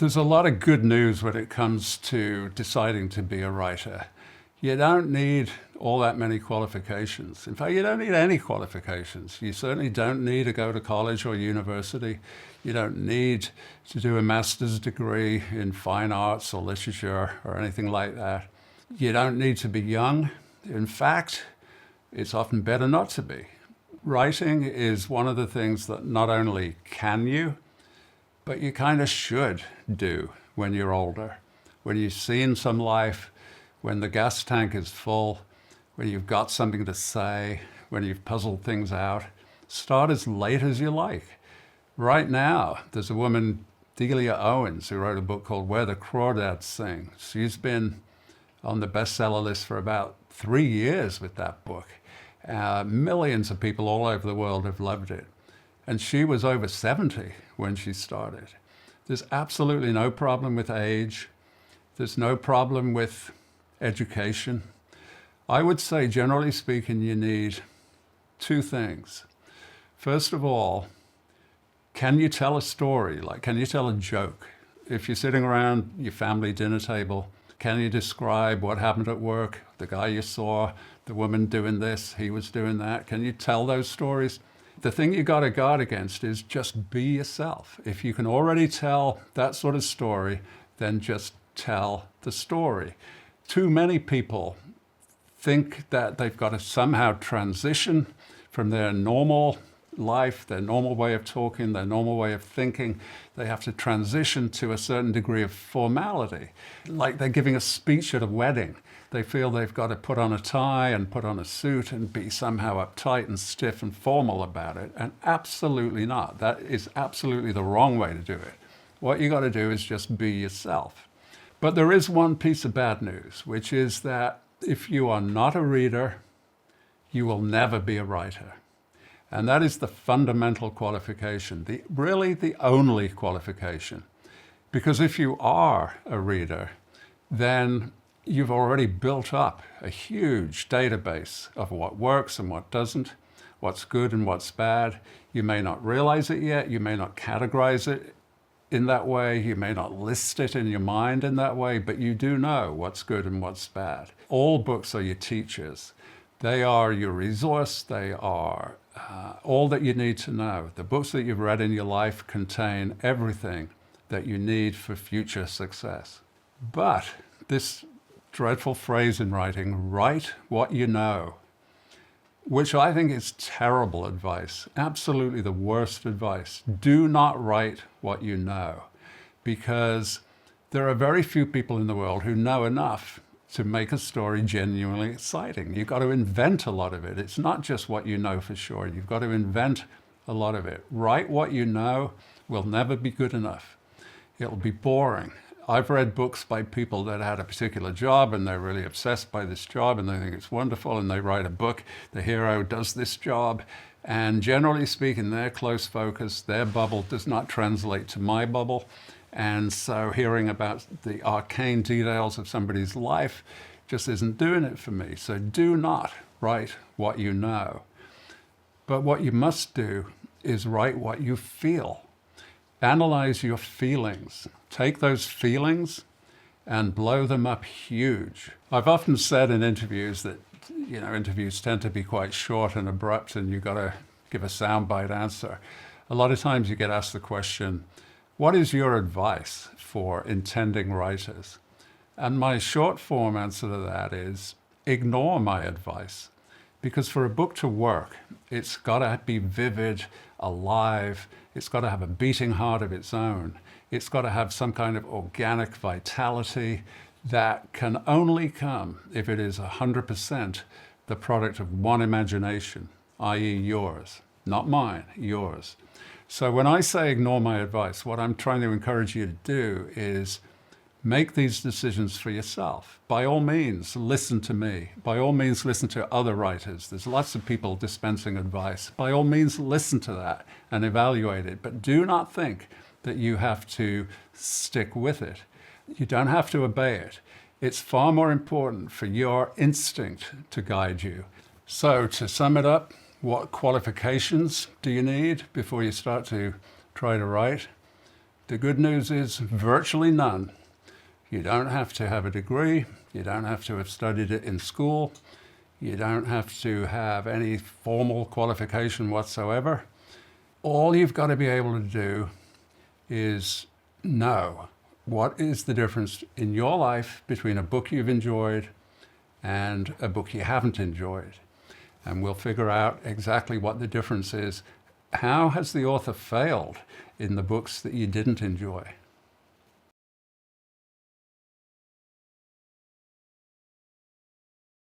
There's a lot of good news when it comes to deciding to be a writer. You don't need all that many qualifications. In fact, you don't need any qualifications. You certainly don't need to go to college or university. You don't need to do a master's degree in fine arts or literature or anything like that. You don't need to be young. In fact, it's often better not to be. Writing is one of the things that not only can you, but you kind of should do when you're older, when you've seen some life, when the gas tank is full, when you've got something to say, when you've puzzled things out. Start as late as you like. Right now, there's a woman, Delia Owens, who wrote a book called Where the Crawdads Sing. She's been on the bestseller list for about 3 years with that book. Millions of people all over the world have loved it. And she was over 70 when she started. There's absolutely no problem with age. There's no problem with education. I would say, generally speaking, you need two things. First of all, can you tell a story? Like, can you tell a joke? If you're sitting around your family dinner table, can you describe what happened at work? The guy you saw, the woman doing this, he was doing that. Can you tell those stories? The thing you got to guard against is just be yourself. If you can already tell that sort of story, then just tell the story. Too many people think that they've got to somehow transition from their normal life, their normal way of talking, their normal way of thinking. They have to transition to a certain degree of formality, like they're giving a speech at a wedding. They feel they've got to put on a tie and put on a suit and be somehow uptight and stiff and formal about it. And absolutely not. That is absolutely the wrong way to do it. What you got to do is just be yourself. But there is one piece of bad news, which is that if you are not a reader, you will never be a writer. And that is the fundamental qualification, really the only qualification. Because if you are a reader, then you've already built up a huge database of what works and what doesn't, what's good and what's bad. You may not realize it yet. You may not categorize it in that way. You may not list it in your mind in that way, but you do know what's good and what's bad. All books are your teachers. They are your resource. They are all that you need to know. The books that you've read in your life contain everything that you need for future success. But this dreadful phrase in writing, write what you know, which I think is terrible advice, absolutely the worst advice. Do not write what you know, because there are very few people in the world who know enough to make a story genuinely exciting. You've got to invent a lot of it. It's not just what you know for sure. You've got to invent a lot of it. Write what you know will never be good enough. It'll be boring. I've read books by people that had a particular job and they're really obsessed by this job and they think it's wonderful, and they write a book, the hero does this job, and generally speaking, their close focus, their bubble does not translate to my bubble. And so hearing about the arcane details of somebody's life just isn't doing it for me. So do not write what you know. But what you must do is write what you feel. Analyze your feelings. Take those feelings and blow them up huge. I've often said in interviews that, interviews tend to be quite short and abrupt and you've got to give a soundbite answer. A lot of times you get asked the question, what is your advice for intending writers? And my short form answer to that is ignore my advice. Because for a book to work, it's got to be vivid, alive. It's got to have a beating heart of its own. It's got to have some kind of organic vitality that can only come if it is 100% the product of one imagination, i.e. yours, not mine, yours. So when I say ignore my advice, what I'm trying to encourage you to do is make these decisions for yourself. By all means, listen to me. By all means, listen to other writers. There's lots of people dispensing advice. By all means, listen to that and evaluate it. But do not think that you have to stick with it. You don't have to obey it. It's far more important for your instinct to guide you. So to sum it up, what qualifications do you need before you start to try to write? The good news is virtually none. You don't have to have a degree. You don't have to have studied it in school. You don't have to have any formal qualification whatsoever. All you've got to be able to do is know what is the difference in your life between a book you've enjoyed and a book you haven't enjoyed. And we'll figure out exactly what the difference is. How has the author failed in the books that you didn't enjoy?